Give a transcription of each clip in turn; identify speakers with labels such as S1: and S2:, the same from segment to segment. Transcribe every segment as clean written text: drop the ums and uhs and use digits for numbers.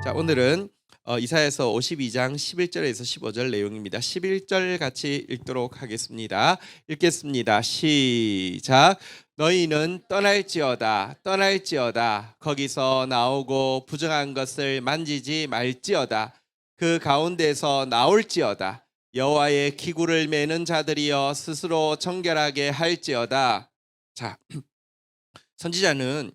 S1: 자, 오늘은 이사야서 52장 11절에서 15절 내용입니다. 11절 같이 읽도록 하겠습니다. 읽겠습니다. 시작. 너희는 떠날지어다 떠날지어다 거기서 나오고 부정한 것을 만지지 말지어다 그 가운데서 나올지어다 여호와의 기구를 매는 자들이여 스스로 정결하게 할지어다. 자, 선지자는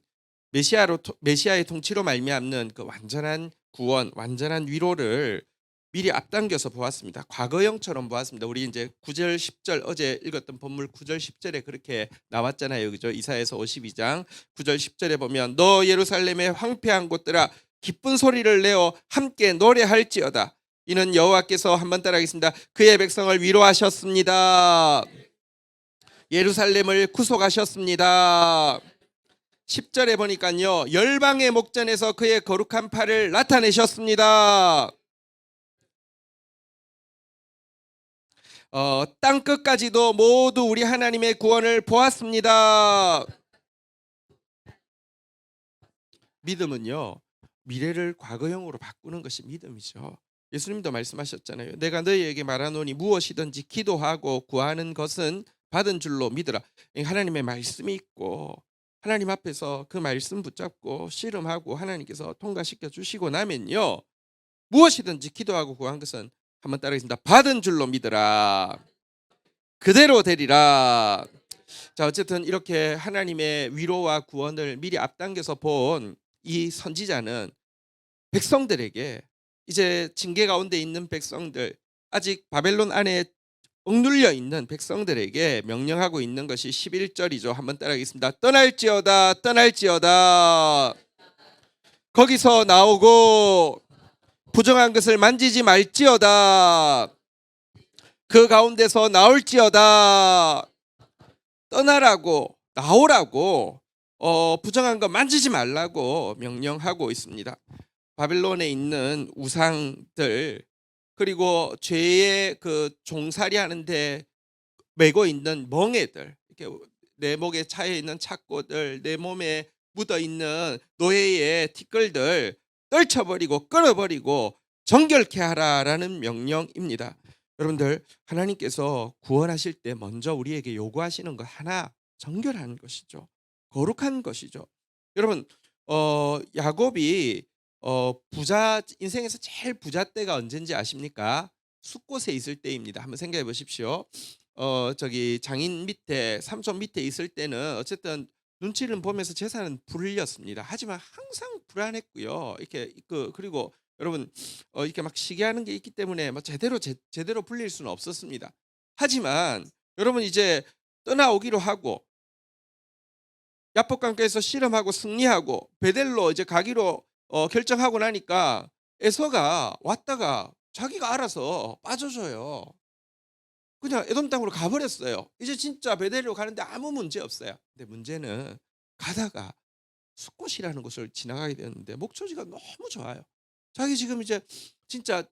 S1: 메시아의 통치로 말미암는 그 완전한 구원, 완전한 위로를 미리 앞당겨서 보았습니다. 과거형처럼 보았습니다. 우리 이제 9절 10절 어제 읽었던 본문 9절 10절에 그렇게 나왔잖아요. 그죠? 이사야서 52장 9절 10절에 보면 너 예루살렘의 황폐한 곳들아 기쁜 소리를 내어 함께 노래할지어다. 이는 여호와께서 한번 따라하겠습니다. 그의 백성을 위로하셨습니다. 예루살렘을 구속하셨습니다. 10절에 보니까요, 열방의 목전에서 그의 거룩한 팔을 나타내셨습니다. 땅 끝까지도 모두 우리 하나님의 구원을 보았습니다. 믿음은요, 미래를 과거형으로 바꾸는 것이 믿음이죠. 예수님도 말씀하셨잖아요. 내가 너희에게 말하노니 무엇이든지 기도하고 구하는 것은 받은 줄로 믿으라. 하나님의 말씀이 있고 하나님 앞에서 그 말씀 붙잡고 씨름하고 하나님께서 통과시켜 주시고 나면요, 무엇이든지 기도하고 구한 것은 한번 따라하겠습니다. 받은 줄로 믿으라. 그대로 되리라. 자, 어쨌든 이렇게 하나님의 위로와 구원을 미리 앞당겨서 본 이 선지자는 백성들에게, 이제 징계 가운데 있는 백성들, 아직 바벨론 안에 억눌려 있는 백성들에게 명령하고 있는 것이 11절이죠. 한번 따라하겠습니다. 떠날지어다 떠날지어다 거기서 나오고 부정한 것을 만지지 말지어다 그 가운데서 나올지어다. 떠나라고, 나오라고, 부정한 거 만지지 말라고 명령하고 있습니다. 바벨론에 있는 우상들, 그리고 죄의 그 종살이 하는데 메고 있는 멍에들, 이렇게 내 목에 차여 있는 착고들, 내 몸에 묻어 있는 노예의 티끌들 떨쳐버리고 끊어버리고 정결케 하라라는 명령입니다. 여러분들, 하나님께서 구원하실 때 먼저 우리에게 요구하시는 것 하나, 정결한 것이죠. 거룩한 것이죠. 여러분, 야곱이 부자, 인생에서 제일 부자 때가 언젠지 아십니까? 숫곳에 있을 때입니다. 한번 생각해 보십시오. 저기 장인 밑에, 삼촌 밑에 있을 때는 어쨌든 눈치를 보면서 재산은 불렸습니다. 하지만 항상 불안했고요. 이렇게 그리고 여러분, 이렇게 막 시기하는 게 있기 때문에 뭐 제대로 불릴 수는 없었습니다. 하지만 여러분, 이제 떠나오기로 하고 야복강가에서 실험하고 승리하고 베델로 이제 가기로 결정하고 나니까 에서가 왔다가 자기가 알아서 빠져줘요. 그냥 에돔 땅으로 가버렸어요. 이제 진짜 베델로 가는데 아무 문제 없어요. 근데 문제는 가다가 숫곳이라는 곳을 지나가게 되는데 목초지가 너무 좋아요. 자기 지금 이제 진짜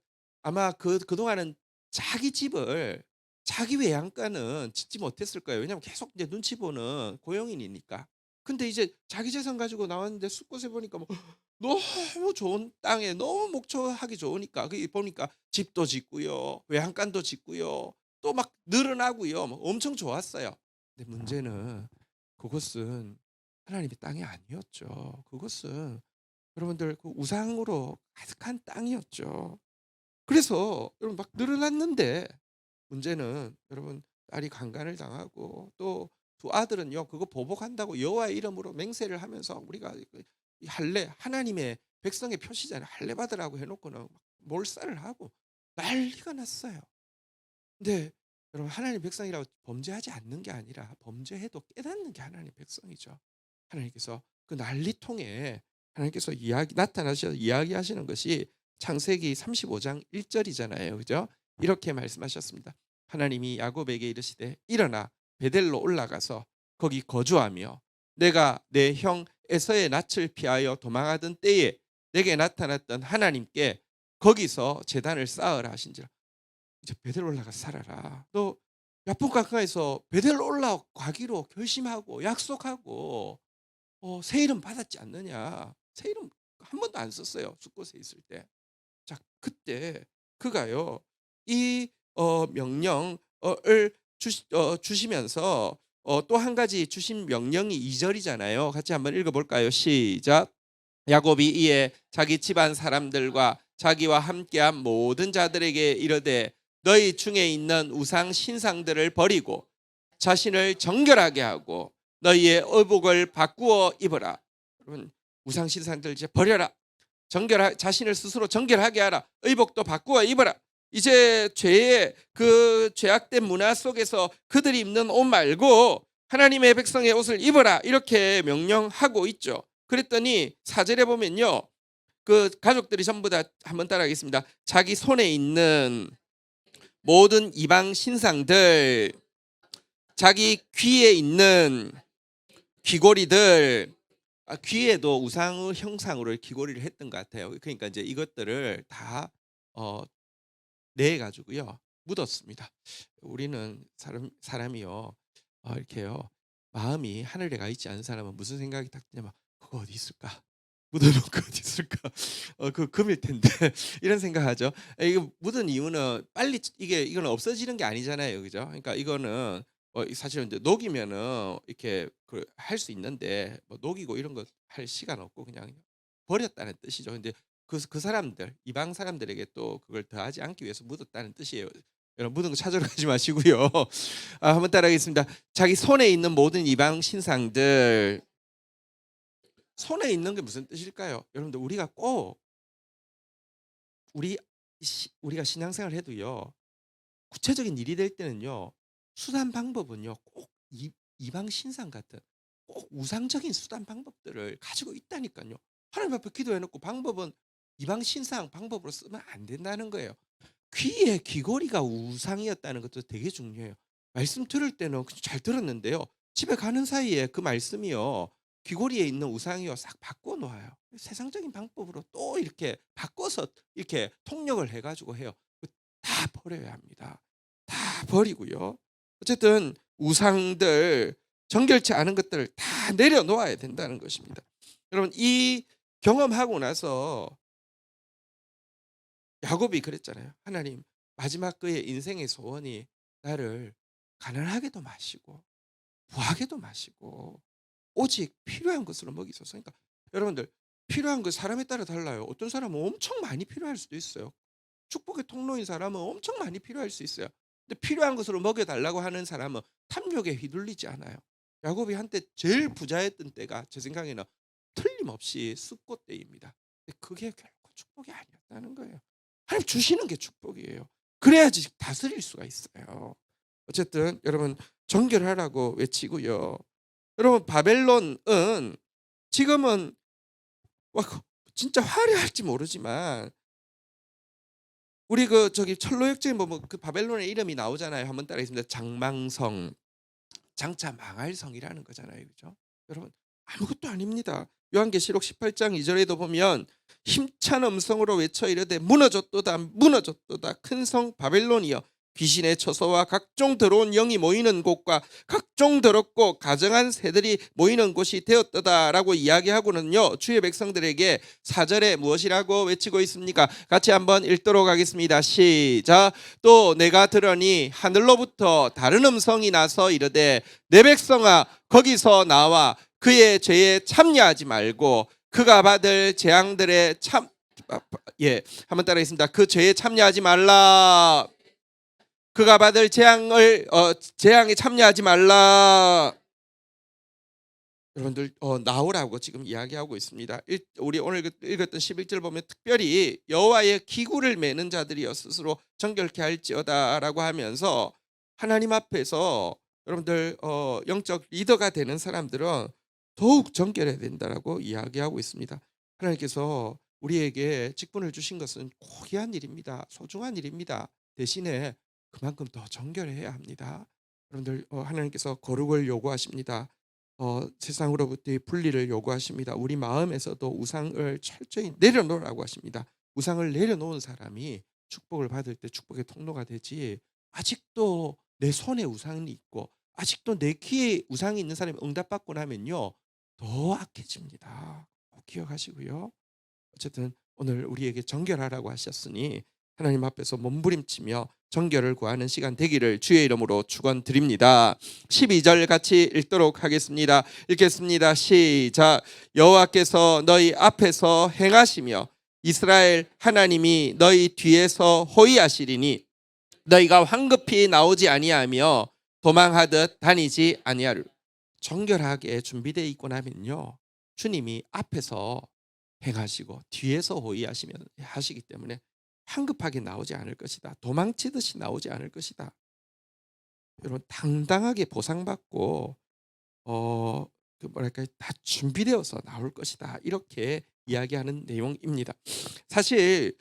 S1: 아마 그동안은 자기 집을, 자기 외양간은 짓지 못했을 거예요. 왜냐하면 계속 이제 눈치 보는 고용인이니까. 근데 이제 자기 재산 가지고 나왔는데 숲곳에 보니까 뭐 너무 좋은 땅에 너무 목초하기 좋으니까 거기 보니까 집도 짓고요, 외양간도 짓고요, 또 막 늘어나고요, 뭐 엄청 좋았어요. 근데 문제는 그것은 하나님의 땅이 아니었죠. 그것은 여러분들 그 우상으로 가득한 땅이었죠. 그래서 여러분 막 늘어났는데 문제는 여러분, 딸이 강간을 당하고 또 두 아들은요 그거 보복한다고 여호와의 이름으로 맹세를 하면서, 우리가 이 할례, 하나님의 백성의 표시잖아요. 할례 받으라고 해놓고는 막 몰살을 하고 난리가 났어요. 근데 여러분, 하나님 백성이라고 범죄하지 않는 게 아니라 범죄해도 깨닫는 게 하나님 백성이죠. 하나님께서 그 난리통에 하나님께서 나타나셔서 이야기하시는 것이 창세기 35장 1절이잖아요. 그죠? 이렇게 말씀하셨습니다. 하나님이 야곱에게 이르시되 일어나 베델로 올라가서 거기 거주하며 내가 내 형 에서의 낯을 피하여 도망하던 때에 내게 나타났던 하나님께 거기서 제단을 쌓으라 하신지라. 이제 베델로 올라가 살아라. 너 야폰 강가에서 베델로 올라가기로 결심하고 약속하고 새 이름 받았지 않느냐. 새 이름 한 번도 안 썼어요. 숫곳에 있을 때. 자, 그때 그가요. 이 명령을 주시면서 또 한 가지 주신 명령이 2 절이잖아요. 같이 한번 읽어 볼까요? 시작. 야곱이 이에 자기 집안 사람들과 자기와 함께한 모든 자들에게 이르되 너희 중에 있는 우상 신상들을 버리고 자신을 정결하게 하고 너희의 의복을 바꾸어 입어라. 여러분, 우상 신상들 이제 버려라. 자신을 스스로 정결하게 하라. 의복도 바꾸어 입어라. 이제 죄의 그 죄악된 문화 속에서 그들이 입는 옷 말고 하나님의 백성의 옷을 입어라. 이렇게 명령하고 있죠. 그랬더니 4절에 보면요. 그 가족들이 전부 다 한번 따라하겠습니다. 자기 손에 있는 모든 이방 신상들, 자기 귀에 있는 귀고리들, 귀에도 우상의 형상으로 귀고리를 했던 것 같아요. 그러니까 이제 이것들을 다 내 가지고요 묻었습니다. 우리는 사람이요 이렇게요 마음이 하늘에 가 있지 않은 사람은 무슨 생각이 딱 드냐면 그거 어디 있을까? 묻어놓고 어디 있을까? 그 금일 텐데 이런 생각하죠. 이거 묻은 이유는 빨리 이거는 없어지는 게 아니잖아요, 그죠? 그러니까 이거는 사실은 이제 녹이면은 이렇게 할 수 있는데 뭐 녹이고 이런 거 할 시간 없고 그냥 버렸다는 뜻이죠. 근데 그 사람들 이방 사람들에게 또 그걸 더하지 않기 위해서 묻었다는 뜻이에요. 여러분 묻은 거 찾으러 가지 마시고요. 한번 따라하겠습니다. 자기 손에 있는 모든 이방 신상들. 손에 있는 게 무슨 뜻일까요? 여러분들 우리가 꼭 우리가 신앙생활 해도요. 구체적인 일이 될 때는요. 수단 방법은요. 꼭 이방 신상 같은 꼭 우상적인 수단 방법들을 가지고 있다니까요. 하나님 앞에 기도해 놓고 방법은 이방 신상 방법으로 쓰면 안 된다는 거예요. 귀의 귀고리가 우상이었다는 것도 되게 중요해요. 말씀 들을 때는 잘 들었는데요. 집에 가는 사이에 그 말씀이요. 귀고리에 있는 우상이요 싹 바꿔 놓아요. 세상적인 방법으로 또 이렇게 바꿔서 이렇게 통역을 해 가지고 해요. 다 버려야 합니다. 다 버리고요. 어쨌든 우상들 정결치 않은 것들을 다 내려놓아야 된다는 것입니다. 여러분 이 경험하고 나서 야곱이 그랬잖아요. 하나님 마지막 그의 인생의 소원이 나를 가난하게도 마시고 부하게도 마시고 오직 필요한 것으로 먹이소서. 그러니까 여러분들 필요한 거 사람에 따라 달라요. 어떤 사람은 엄청 많이 필요할 수도 있어요. 축복의 통로인 사람은 엄청 많이 필요할 수 있어요. 근데 필요한 것으로 먹여달라고 하는 사람은 탐욕에 휘둘리지 않아요. 야곱이 한때 제일 부자였던 때가 제 생각에는 틀림없이 숫꽃 때입니다. 근데 그게 결코 축복이 아니었다는 거예요. 하나님 주시는 게 축복이에요. 그래야지 다스릴 수가 있어요. 어쨌든 여러분 정결하라고 외치고요. 여러분 바벨론은 지금은 진짜 화려할지 모르지만 우리 철로역정에 보면 그 바벨론의 이름이 나오잖아요. 한번 따라하겠습니다. 장망성, 장차 망할 성이라는 거잖아요, 그죠? 여러분 아무것도 아닙니다. 요한계시록 18장 2절에도 보면 힘찬 음성으로 외쳐 이르되 무너졌도다 무너졌도다 큰 성 바벨론이여 귀신의 처소와 각종 더러운 영이 모이는 곳과 각종 더럽고 가증한 새들이 모이는 곳이 되었도다라고 이야기하고는요 주의 백성들에게 4절에 무엇이라고 외치고 있습니까? 같이 한번 읽도록 하겠습니다. 시작. 또 내가 들으니 하늘로부터 다른 음성이 나서 이르되 내 백성아 거기서 나와 그의 죄에 참여하지 말고 그가 받을 재앙들의 한번 따라하겠습니다. 그 죄에 참여하지 말라. 그가 받을 재앙에 참여하지 말라. 여러분들 나오라고 지금 이야기하고 있습니다. 우리 오늘 읽었던 11절 보면 특별히 여호와의 기구를 매는 자들이여 스스로 정결케 할지어다라고 하면서 하나님 앞에서 여러분들 영적 리더가 되는 사람들은 더욱 정결해야 된다라고 이야기하고 있습니다. 하나님께서 우리에게 직분을 주신 것은 고귀한 일입니다. 소중한 일입니다. 대신에 그만큼 더 정결해야 합니다. 여러분들 하나님께서 거룩을 요구하십니다. 세상으로부터의 분리를 요구하십니다. 우리 마음에서도 우상을 철저히 내려놓으라고 하십니다. 우상을 내려놓은 사람이 축복을 받을 때 축복의 통로가 되지 아직도 내 손에 우상이 있고 아직도 내 귀에 우상이 있는 사람이 응답받고 나면요 더 악해집니다. 꼭 기억하시고요. 어쨌든 오늘 우리에게 정결하라고 하셨으니 하나님 앞에서 몸부림치며 정결을 구하는 시간 되기를 주의 이름으로 축원드립니다. 12절 같이 읽도록 하겠습니다. 읽겠습니다. 시작. 여호와께서 너희 앞에서 행하시며 이스라엘 하나님이 너희 뒤에서 호위하시리니 너희가 황급히 나오지 아니하며 도망하듯 다니지 아니하리라. 정결하게 준비되어 있고 나면요, 주님이 앞에서 행하시고 뒤에서 호위하시면 하시기 때문에 황급하게 나오지 않을 것이다. 도망치듯이 나오지 않을 것이다. 여러분, 당당하게 보상받고 뭐랄까, 다 준비되어서 나올 것이다. 이렇게 이야기하는 내용입니다. 사실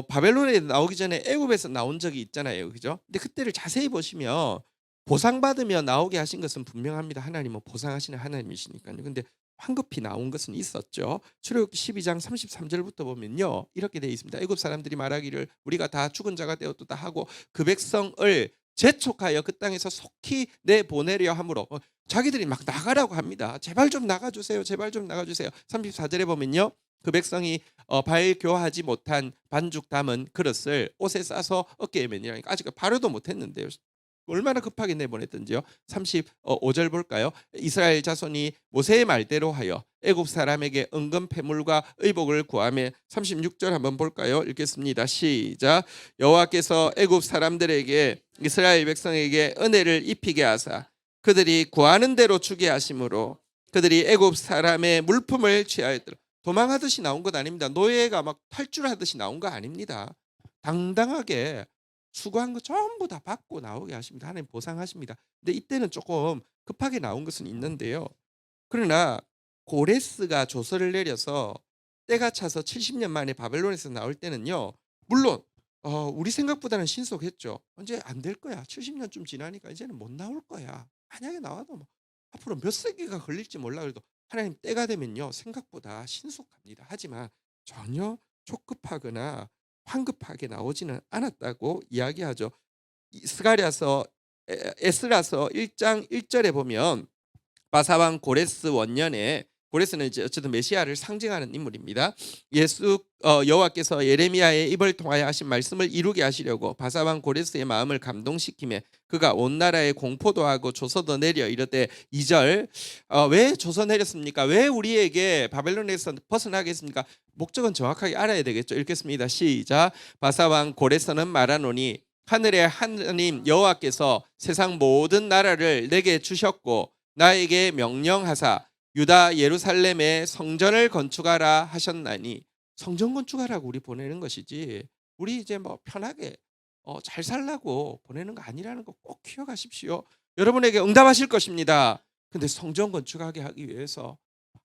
S1: 바벨론에 나오기 전에 애굽에서 나온 적이 있잖아요, 그죠? 근데 그때를 자세히 보시면 보상받으며 나오게 하신 것은 분명합니다. 하나님은 보상하시는 하나님이시니까요. 근데 황급히 나온 것은 있었죠. 출애굽기 12장 33절부터 보면요, 이렇게 되어 있습니다. 애굽 사람들이 말하기를 우리가 다 죽은 자가 되었다 하고 그 백성을 재촉하여 그 땅에서 속히 내보내려 함으로 자기들이 막 나가라고 합니다. 제발 좀 나가주세요. 제발 좀 나가주세요. 34절에 보면요, 그 백성이 발교하지 못한 반죽 담은 그릇을 옷에 싸서 어깨에 매니라니까 아직 발효도 못했는데요. 얼마나 급하게 내보냈던지요. 35절 볼까요? 이스라엘 자손이 모세의 말대로 하여 애굽 사람에게 은금 패물과 의복을 구하며 36절 한번 볼까요? 읽겠습니다. 시작. 여호와께서 애굽 사람들에게 이스라엘 백성에게 은혜를 입히게 하사 그들이 구하는 대로 주게 하심으로 그들이 애굽 사람의 물품을 취하였더라. 도망하듯이 나온 것 아닙니다. 노예가 막 탈출하듯이 나온 거 아닙니다. 당당하게 수고한 거 전부 다 받고 나오게 하십니다. 하나님 보상하십니다. 근데 이때는 조금 급하게 나온 것은 있는데요. 그러나 고레스가 조서를 내려서 때가 차서 70년 만에 바벨론에서 나올 때는요, 물론 우리 생각보다는 신속했죠. 이제 안 될 거야. 70년쯤 지나니까 이제는 못 나올 거야. 만약에 나와도 뭐 앞으로 몇 세기가 걸릴지 몰라. 그래도 하나님 때가 되면요, 생각보다 신속합니다. 하지만 전혀 촉급하거나 황급하게 나오지는 않았다고 이야기하죠. 에스라서 1장 1절에 보면 바사왕 고레스 원년에, 고레스는 이제 어쨌든 메시아를 상징하는 인물입니다. 여호와께서 예레미야의 입을 통하여 하신 말씀을 이루게 하시려고 바사왕 고레스의 마음을 감동시키며 그가 온 나라에 공포도 하고 조서도 내려 이르되 2절. 왜 조서 내렸습니까? 왜 우리에게 바벨론에서 벗어나게 했습니까? 목적은 정확하게 알아야 되겠죠. 읽겠습니다. 시작. 바사왕 고레스는 말하노니 하늘의 하나님 여호와께서 세상 모든 나라를 내게 주셨고 나에게 명령하사 유다 예루살렘에 성전을 건축하라 하셨나니, 성전 건축하라고 우리 보내는 것이지 우리 이제 뭐 편하게 잘 살라고 보내는 거 아니라는 거 꼭 기억하십시오. 여러분에게 응답하실 것입니다. 근데 성전 건축하게 하기 위해서,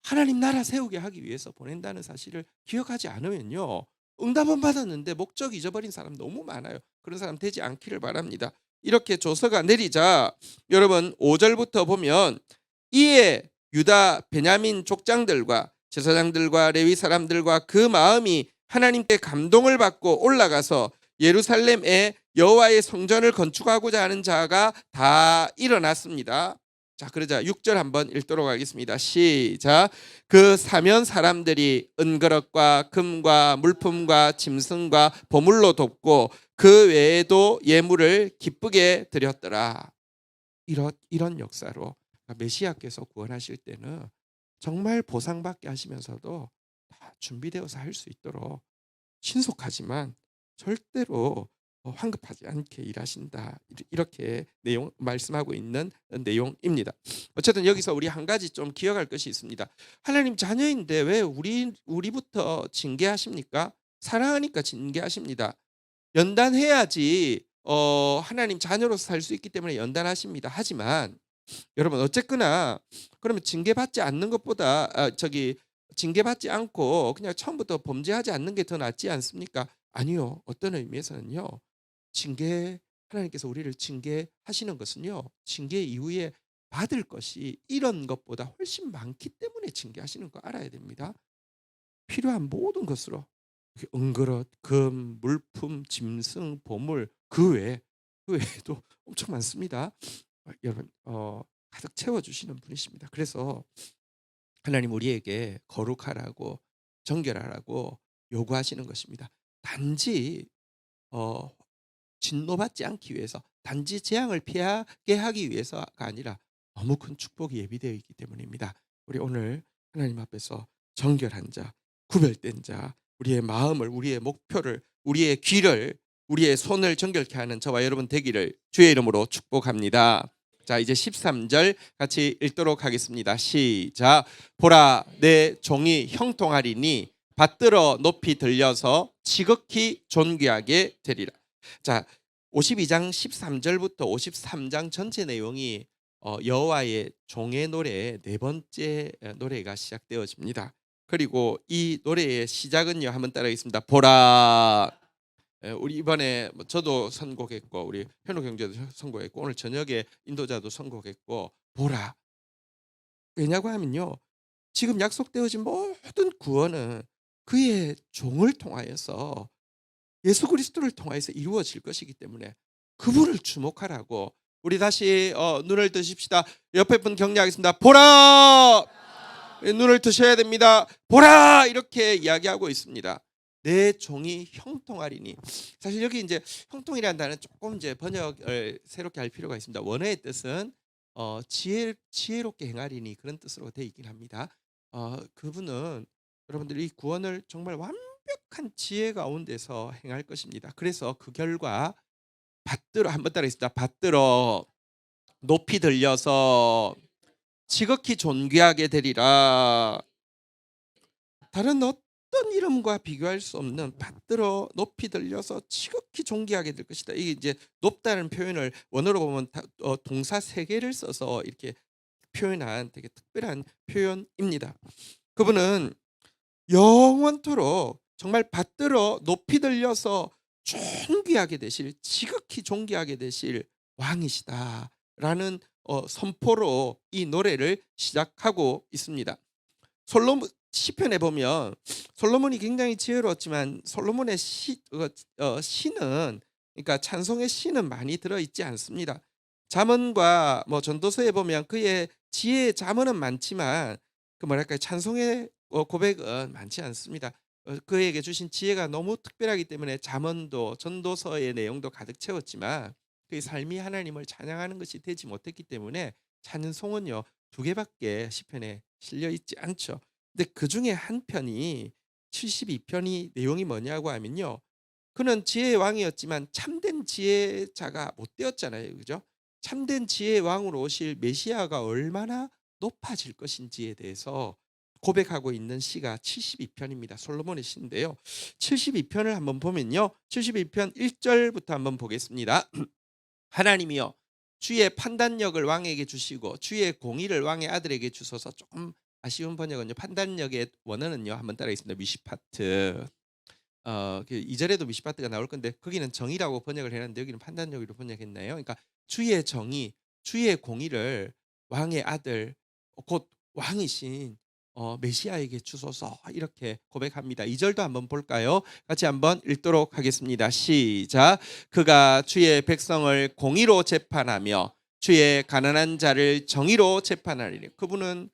S1: 하나님 나라 세우게 하기 위해서 보낸다는 사실을 기억하지 않으면요, 응답은 받았는데 목적 잊어버린 사람 너무 많아요. 그런 사람 되지 않기를 바랍니다. 이렇게 조서가 내리자 여러분 5절부터 보면 이에 유다 베냐민 족장들과 제사장들과 레위 사람들과 그 마음이 하나님께 감동을 받고 올라가서 예루살렘에 여호와의 성전을 건축하고자 하는 자가 다 일어났습니다. 자, 그러자 6절 한번 읽도록 하겠습니다. 시작. 그 사면 사람들이 은그릇과 금과 물품과 짐승과 보물로 돕고 그 외에도 예물을 기쁘게 드렸더라. 이런 역사로 메시아께서 구원하실 때는 정말 보상받게 하시면서도 다 준비되어서 할 수 있도록 신속하지만 절대로 황급하지 않게 일하신다. 이렇게 말씀하고 있는 내용입니다. 어쨌든 여기서 우리 한 가지 좀 기억할 것이 있습니다. 하나님 자녀인데 왜 우리부터 징계하십니까? 사랑하니까 징계하십니다. 연단해야지 하나님 자녀로서 살 수 있기 때문에 연단하십니다. 하지만 여러분, 어쨌거나 그러면 징계받지 않는 것보다 징계받지 않고 그냥 처음부터 범죄하지 않는 게 더 낫지 않습니까? 아니요. 어떤 의미에서는요, 하나님께서 우리를 징계하시는 것은요, 징계 이후에 받을 것이 이런 것보다 훨씬 많기 때문에 징계하시는 거 알아야 됩니다. 필요한 모든 것으로 은그릇, 금, 물품, 짐승, 보물, 그 외에도 엄청 많습니다. 여러분, 가득 채워주시는 분이십니다. 그래서 하나님 우리에게 거룩하라고 정결하라고 요구하시는 것입니다. 단지 진노받지 않기 위해서, 단지 재앙을 피하게 하기 위해서가 아니라 너무 큰 축복이 예비되어 있기 때문입니다. 우리 오늘 하나님 앞에서 정결한 자, 구별된 자, 우리의 마음을, 우리의 목표를, 우리의 귀를, 우리의 손을 정결케 하는 저와 여러분 되기를 주의 이름으로 축복합니다. 자, 이제 13절 같이 읽도록 하겠습니다. 시작. 보라, 내 종이 형통하리니 받들어 높이 들려서 지극히 존귀하게 되리라. 자, 52장 13절부터 53장 전체 내용이 여호와의 종의 노래의 네 번째 노래가 시작되어집니다. 그리고 이 노래의 시작은요, 한번 따라하겠습니다. 보라. 우리 이번에 저도 선곡했고 우리 현우 경제도 선곡했고 오늘 저녁에 인도자도 선곡했고, 보라. 왜냐고 하면요, 지금 약속되어진 모든 구원은 그의 종을 통하여서, 예수 그리스도를 통하여서 이루어질 것이기 때문에 그분을 주목하라고. 우리 다시 눈을 뜨십시다. 옆에 분 격려하겠습니다. 보라! 눈을 뜨셔야 됩니다. 보라! 이렇게 이야기하고 있습니다. 내 종이 형통하리니. 사실 여기 이제 형통이라는 단어는 조금 이제 번역을 새롭게 할 필요가 있습니다. 원어의 뜻은 지혜롭게 행하리니, 그런 뜻으로 되어 있긴 합니다. 그분은 여러분들이 이 구원을 정말 완벽한 지혜 가운데서 행할 것입니다. 그래서 그 결과 받들어, 한번 따라했습니다. 받들어 높이 들려서 지극히 존귀하게 되리라. 다른 어떤 이름과 비교할 수 없는, 받들어 높이 들려서 지극히 존귀하게 될 것이다. 이게 이제 높다는 표현을 원어로 보면 동사 세 개를 써서 이렇게 표현한 되게 특별한 표현입니다. 그분은 영원토록 정말 받들어 높이 들려서 존귀하게 되실, 지극히 존귀하게 되실 왕이시다라는 선포로 이 노래를 시작하고 있습니다. 솔로몬 시편에 보면 솔로몬이 굉장히 지혜로웠지만 솔로몬의 시는, 그러니까 찬송의 시는 많이 들어 있지 않습니다. 잠언과 전도서에 보면 그의 지혜의 잠언은 많지만 그 뭐랄까요, 찬송의 고백은 많지 않습니다. 그에게 주신 지혜가 너무 특별하기 때문에 잠언도 전도서의 내용도 가득 채웠지만 그의 삶이 하나님을 찬양하는 것이 되지 못했기 때문에 찬송은요 2개밖에 시편에 실려 있지 않죠. 근데 그 중에 한 편이 72편이 내용이 뭐냐고 하면요, 그는 지혜의 왕이었지만 참된 지혜자가 못 되었잖아요, 그죠? 참된 지혜의 왕으로 오실 메시아가 얼마나 높아질 것인지에 대해서 고백하고 있는 시가 72편입니다. 솔로몬의 시인데요. 72편을 한번 보면요, 72편 1절부터 한번 보겠습니다. 하나님이여, 주의 판단력을 왕에게 주시고 주의 공의를 왕의 아들에게 주소서. 조금 아쉬운 번역은요, 판단력의 원어는요, 한번 따라하겠습니다. 미시파트. 2절에도 미시파트가 나올 건데 거기는 정의라고 번역을 해놨는데 여기는 판단력으로 번역했나요? 그러니까 주의 정의, 주의 공의를 왕의 아들, 곧 왕이신 메시아에게 주소서, 이렇게 고백합니다. 2절도 한번 볼까요? 같이 한번 읽도록 하겠습니다. 시작. 그가 주의 백성을 공의로 재판하며 주의 가난한 자를 정의로 재판하리니. 그분은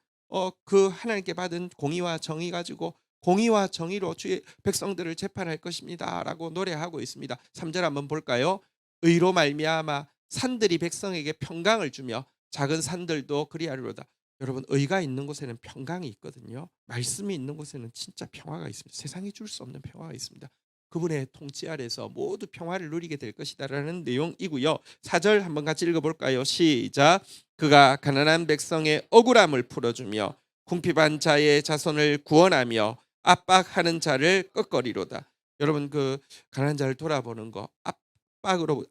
S1: 그 하나님께 받은 공의와 정의 가지고 공의와 정의로 주의 백성들을 재판할 것입니다 라고 노래하고 있습니다. 3절 한번 볼까요? 의로 말미암아 산들이 백성에게 평강을 주며 작은 산들도 그리하리로다. 여러분, 의가 있는 곳에는 평강이 있거든요. 말씀이 있는 곳에는 진짜 평화가 있습니다. 세상이 줄 수 없는 평화가 있습니다. 그분의 통치 아래서 모두 평화를 누리게 될 것이다라는 내용이고요. 4절 한번 같이 읽어볼까요? 시작. 그가 가난한 백성의 억울함을 풀어주며 궁핍한 자의 자손을 구원하며 압박하는 자를 꺾거리로다. 여러분, 그 가난한 자를 돌아보는 거,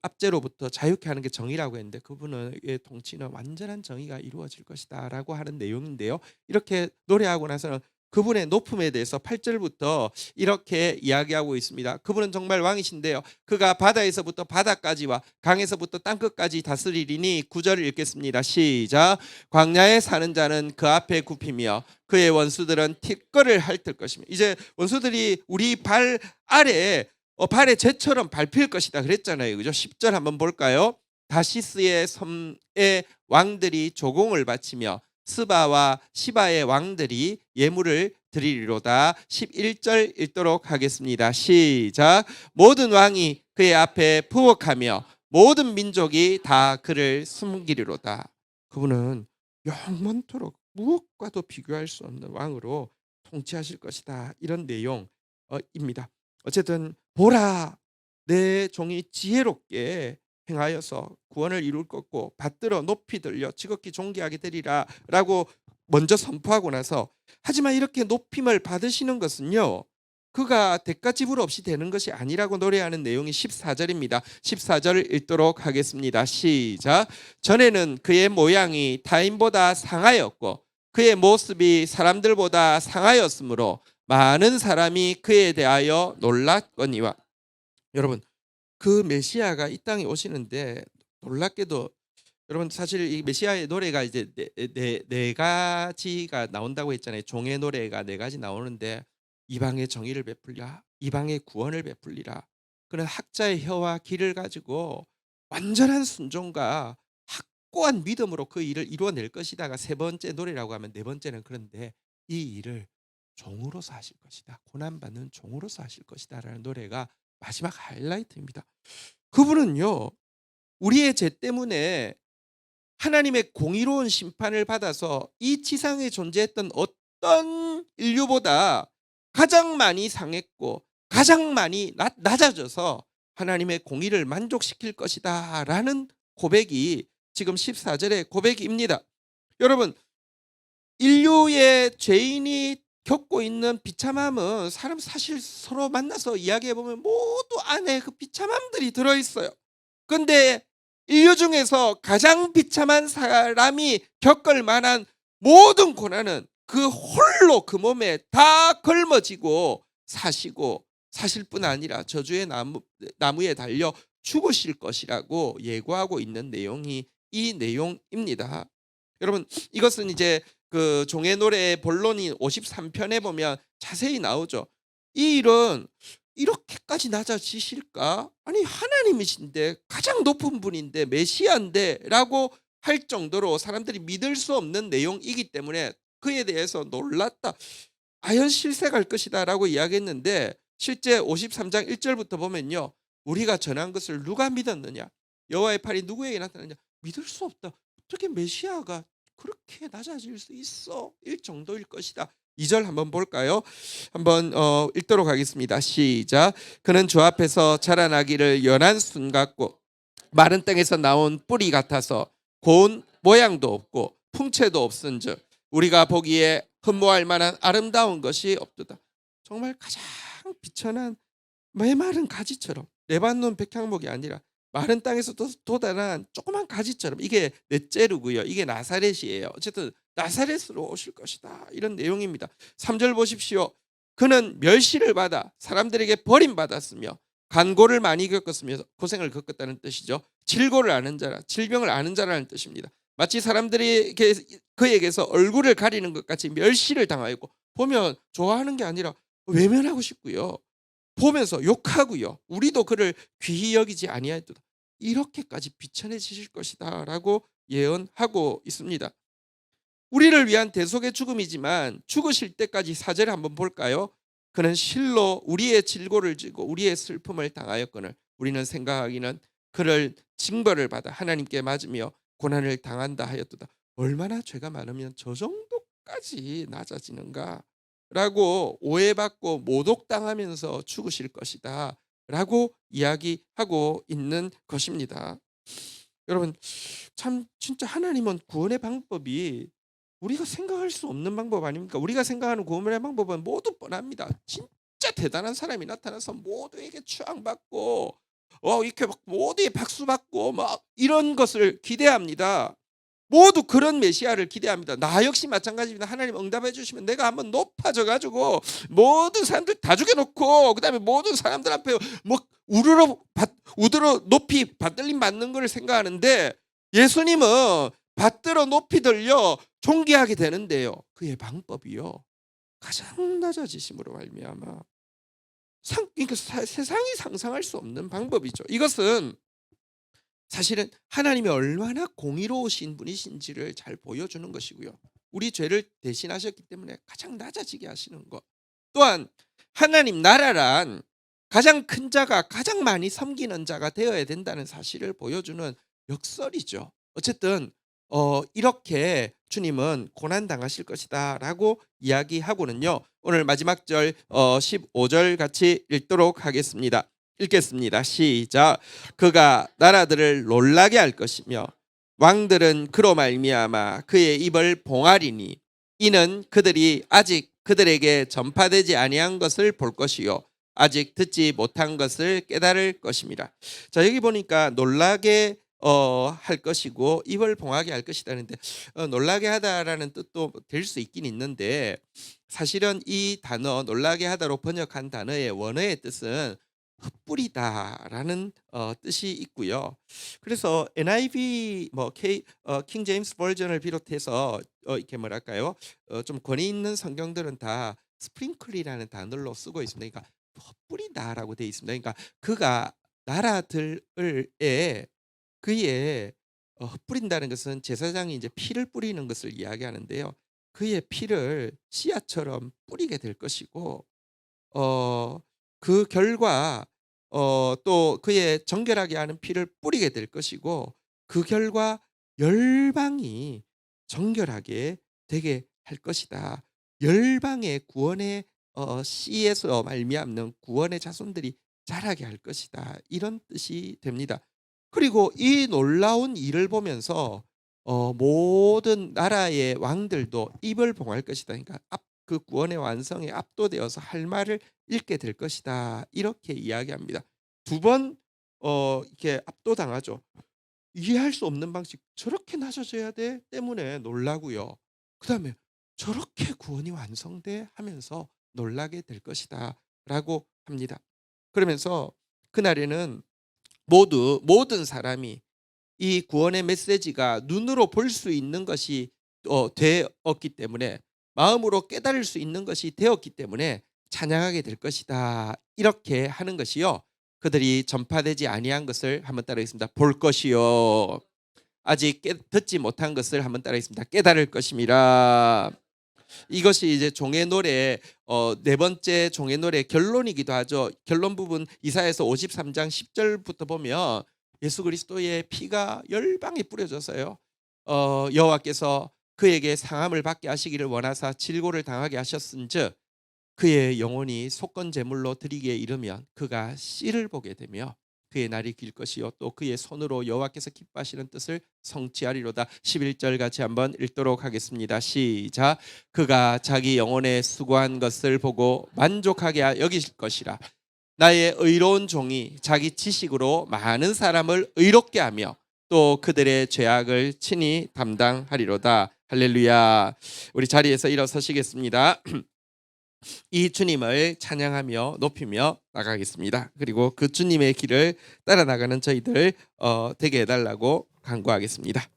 S1: 압제로부터 자유케 하는 게 정의라고 했는데 그분의 통치는 완전한 정의가 이루어질 것이다 라고 하는 내용인데요. 이렇게 노래하고 나서는 그분의 높음에 대해서 8절부터 이렇게 이야기하고 있습니다. 그분은 정말 왕이신데요, 그가 바다에서부터 바다까지와 강에서부터 땅끝까지 다스리리니. 9절을 읽겠습니다. 시작. 광야에 사는 자는 그 앞에 굽히며 그의 원수들은 티끌을 핥을 것이며. 이제 원수들이 우리 발 아래에 발에 재처럼 밟힐 것이다 그랬잖아요, 그죠? 10절 한번 볼까요? 다시스의 섬의 왕들이 조공을 바치며 스바와 시바의 왕들이 예물을 드리리로다. 11절 읽도록 하겠습니다. 시작. 모든 왕이 그의 앞에 부엌하며 모든 민족이 다 그를 숨기리로다. 그분은 영원토록 무엇과도 비교할 수 없는 왕으로 통치하실 것이다. 이런 내용입니다. 어쨌든 보라, 내 종이 지혜롭게 행하여서 구원을 이룰 것고 받들어 높이 들려 지극히 존귀하게 되리라 라고 먼저 선포하고 나서, 하지만 이렇게 높임을 받으시는 것은요, 그가 대가 지불 없이 되는 것이 아니라고 노래하는 내용이 14절입니다. 14절을 읽도록 하겠습니다. 시작. 전에는 그의 모양이 타인보다 상하였고 그의 모습이 사람들보다 상하였으므로 많은 사람이 그에 대하여 놀랐거니와. 여러분, 그 메시아가 이 땅에 오시는데 놀랍게도, 여러분 사실 이 메시아의 노래가 이제 네 가지가 나온다고 했잖아요. 종의 노래가 네 가지 나오는데, 이방의 정의를 베풀랴, 이방의 구원을 베풀리라. 그는 학자의 혀와 귀를 가지고 완전한 순종과 확고한 믿음으로 그 일을 이루어낼 것이다가 세 번째 노래라고 하면, 네 번째는 그런데 이 일을 종으로서 하실 것이다, 고난받는 종으로서 하실 것이다 라는 노래가 마지막 하이라이트입니다. 그분은요, 우리의 죄 때문에 하나님의 공의로운 심판을 받아서 이 지상에 존재했던 어떤 인류보다 가장 많이 상했고 가장 많이 낮아져서 하나님의 공의를 만족시킬 것이다 라는 고백이 지금 14절의 고백입니다. 여러분, 인류의 죄인이 겪고 있는 비참함은 사람 사실 서로 만나서 이야기해보면 모두 안에 그 비참함들이 들어있어요. 근데 인류 중에서 가장 비참한 사람이 겪을 만한 모든 고난은 그 홀로 그 몸에 다 걸머지고 사시고 사실 뿐 아니라 저주의 나무에 달려 죽으실 것이라고 예고하고 있는 내용이 이 내용입니다. 여러분, 이것은 이제 그 종의 노래의 본론이 53편에 보면 자세히 나오죠. 이 일은 이렇게까지 낮아지실까? 아니, 하나님이신데, 가장 높은 분인데, 메시아인데 라고 할 정도로 사람들이 믿을 수 없는 내용이기 때문에 그에 대해서 놀랐다, 아연 실색할 것이다 라고 이야기했는데, 실제 53장 1절부터 보면요, 우리가 전한 것을 누가 믿었느냐, 여호와의 팔이 누구에게 나타났느냐, 믿을 수 없다. 어떻게 메시아가 그렇게 낮아질 수 있어? 일 정도일 것이다. 2절 한번 볼까요? 한번 읽도록 하겠습니다. 시작. 그는 주 앞에서 자라나기를 연한 순 같고 마른 땅에서 나온 뿌리 같아서 고운 모양도 없고 풍채도 없은즉 우리가 보기에 흠모할 만한 아름다운 것이 없도다. 정말 가장 비천한 메마른 가지처럼, 레바논 백향목이 아니라 마른 땅에서 돋아난 조그만 가지처럼, 이게 넷제르고요, 이게 나사렛이에요. 어쨌든 나사렛으로 오실 것이다, 이런 내용입니다. 3절 보십시오. 그는 멸시를 받아 사람들에게 버림받았으며 간고를 많이 겪었으며, 고생을 겪었다는 뜻이죠. 질고를 아는 자라, 질병을 아는 자라는 뜻입니다. 마치 사람들이 그에게서 얼굴을 가리는 것 같이 멸시를 당하였고, 보면 좋아하는 게 아니라 외면하고 싶고요, 보면서 욕하고요, 우리도 그를 귀히 여기지 아니하였도다, 이렇게까지 비천해지실 것이다 라고 예언하고 있습니다. 우리를 위한 대속의 죽음이지만 죽으실 때까지 4절 한번 볼까요? 그는 실로 우리의 질고를 지고 우리의 슬픔을 당하였거늘 우리는 생각하기는 그를 징벌을 받아 하나님께 맞으며 고난을 당한다 하였도다. 얼마나 죄가 많으면 저 정도까지 낮아지는가 라고 오해받고 모독당하면서 죽으실 것이다 라고 이야기하고 있는 것입니다. 여러분, 참 진짜 하나님은 구원의 방법이 우리가 생각할 수 없는 방법 아닙니까? 우리가 생각하는 구원의 방법은 모두 뻔합니다. 진짜 대단한 사람이 나타나서 모두에게 추앙받고 이렇게 막 모두에 박수받고 막 이런 것을 기대합니다. 모두 그런 메시아를 기대합니다. 나 역시 마찬가지입니다. 하나님 응답해 주시면 내가 한번 높아져 가지고 모든 사람들 다 죽여놓고 그다음에 모든 사람들 앞에 뭐 우드러 높이 받들림 받는 걸 생각하는데, 예수님은 받들어 높이 들려 존귀하게 되는데요, 그의 방법이요 가장 낮아지심으로 말미암아 그러니까 세상이 상상할 수 없는 방법이죠. 이것은 사실은 하나님이 얼마나 공의로우신 분이신지를 잘 보여주는 것이고요, 우리 죄를 대신하셨기 때문에 가장 낮아지게 하시는 것. 또한 하나님 나라란 가장 큰 자가 가장 많이 섬기는 자가 되어야 된다는 사실을 보여주는 역설이죠. 어쨌든 이렇게 주님은 고난 당하실 것이다라고 이야기하고는요. 오늘 마지막 절 15절 같이 읽도록 하겠습니다. 읽겠습니다. 시작. 그가 나라들을 놀라게 할 것이며 왕들은 그로 말미암아 그의 입을 봉하리니 이는 그들이 아직 그들에게 전파되지 아니한 것을 볼 것이요 아직 듣지 못한 것을 깨달을 것입니다. 자, 여기 보니까 놀라게 할 것이고 입을 봉하게 할 것이다는데 놀라게 하다라는 뜻도 될 수 있긴 있는데 사실은 이 단어 놀라게 하다로 번역한 단어의 원어의 뜻은 흩뿌리다라는 뜻이 있고요. 그래서 NIV 킹 제임스 버전을 비롯해서 이렇게 뭐랄까요? 좀 권위 있는 성경들은 다 스프링클이라는 단어로 쓰고 있습니다. 그러니까 흩뿌리다라고 되어 있습니다. 그러니까 그가 나라들에 그의 흩뿌린다는 것은 제사장이 이제 피를 뿌리는 것을 이야기하는데요. 그의 피를 씨앗처럼 뿌리게 될 것이고 어 그 결과 또 그의 정결하게 하는 피를 뿌리게 될 것이고 그 결과 열방이 정결하게 되게 할 것이다. 열방의 구원의 씨에서 말미암는 구원의 자손들이 자라게 할 것이다. 이런 뜻이 됩니다. 그리고 이 놀라운 일을 보면서 모든 나라의 왕들도 입을 봉할 것이다. 그러니까 그 구원의 완성에 압도되어서 할 말을 잃게 될 것이다. 이렇게 이야기합니다. 두 번 이렇게 압도당하죠. 이해할 수 없는 방식 저렇게 낮아져야 돼 때문에 놀라고요. 그다음에 저렇게 구원이 완성돼 하면서 놀라게 될 것이다라고 합니다. 그러면서 그날에는 모든 사람이 이 구원의 메시지가 눈으로 볼 수 있는 것이 되었기 때문에 마음으로 깨달을 수 있는 것이 되었기 때문에 찬양하게 될 것이다. 이렇게 하는 것이요. 그들이 전파되지 아니한 것을 한번 따라하겠습니다. 볼 것이요. 아직 듣지 못한 것을 한번 따라하겠습니다. 깨달을 것임이라. 이것이 이제 종의 노래 네 번째 종의 노래 결론이기도 하죠. 결론 부분 이사야서 53장 10절부터 보면 예수 그리스도의 피가 열방에 뿌려져서요. 여호와께서 그에게 상함을 받게 하시기를 원하사 질고를 당하게 하셨은즉 그의 영혼이 속건 제물로 드리기에 이르면 그가 씨를 보게 되며 그의 날이 길 것이요 또 그의 손으로 여호와께서 기뻐하시는 뜻을 성취하리로다. 11절 같이 한번 읽도록 하겠습니다. 시작. 그가 자기 영혼에 수고한 것을 보고 만족하게 여기실 것이라. 나의 의로운 종이 자기 지식으로 많은 사람을 의롭게 하며 또 그들의 죄악을 친히 담당하리로다. 할렐루야. 우리 자리에서 일어서시겠습니다. 이 주님을 찬양하며 높이며 나가겠습니다. 그리고 그 주님의 길을 따라 나가는 저희들 되게 해달라고 간구하겠습니다.